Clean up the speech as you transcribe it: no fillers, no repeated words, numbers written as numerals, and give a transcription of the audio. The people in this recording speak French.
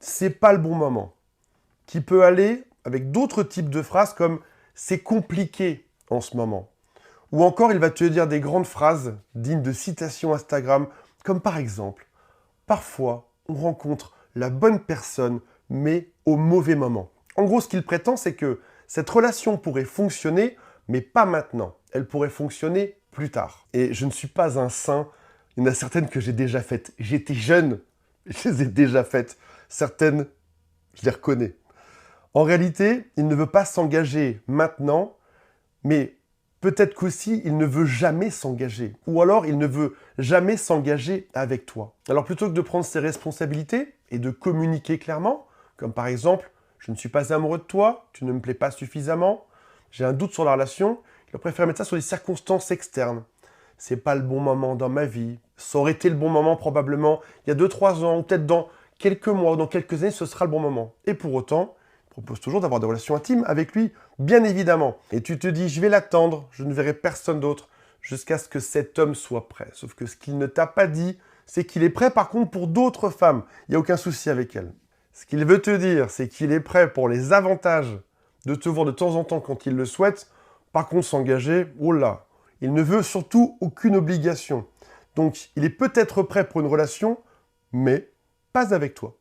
c'est pas le bon moment, qui peut aller avec d'autres types de phrases comme c'est compliqué en ce moment. Ou encore, il va te dire des grandes phrases dignes de citations Instagram, comme par exemple, parfois, on rencontre la bonne personne, mais au mauvais moment. En gros, ce qu'il prétend, c'est que cette relation pourrait fonctionner, mais pas maintenant. Elle pourrait fonctionner plus tard. Et je ne suis pas un saint. Il y en a certaines que j'ai déjà faites. J'étais jeune, je les ai déjà faites. Certaines, je les reconnais. En réalité, il ne veut pas s'engager maintenant, mais peut-être qu'aussi, il ne veut jamais s'engager. Ou alors, il ne veut jamais s'engager avec toi. Alors, plutôt que de prendre ses responsabilités et de communiquer clairement, comme par exemple, je ne suis pas amoureux de toi, tu ne me plais pas suffisamment, j'ai un doute sur la relation, il préfère mettre ça sur des circonstances externes. C'est pas le bon moment dans ma vie. Ça aurait été le bon moment probablement il y a 2-3 ans, ou peut-être dans quelques mois, ou dans quelques années, ce sera le bon moment. Et pour autant, propose toujours d'avoir des relations intimes avec lui, bien évidemment. Et tu te dis, je vais l'attendre, je ne verrai personne d'autre, jusqu'à ce que cet homme soit prêt. Sauf que ce qu'il ne t'a pas dit, c'est qu'il est prêt par contre pour d'autres femmes. Il n'y a aucun souci avec elle. Ce qu'il veut te dire, c'est qu'il est prêt pour les avantages de te voir de temps en temps quand il le souhaite. Par contre, s'engager, oh là, il ne veut surtout aucune obligation. Donc, il est peut-être prêt pour une relation, mais pas avec toi.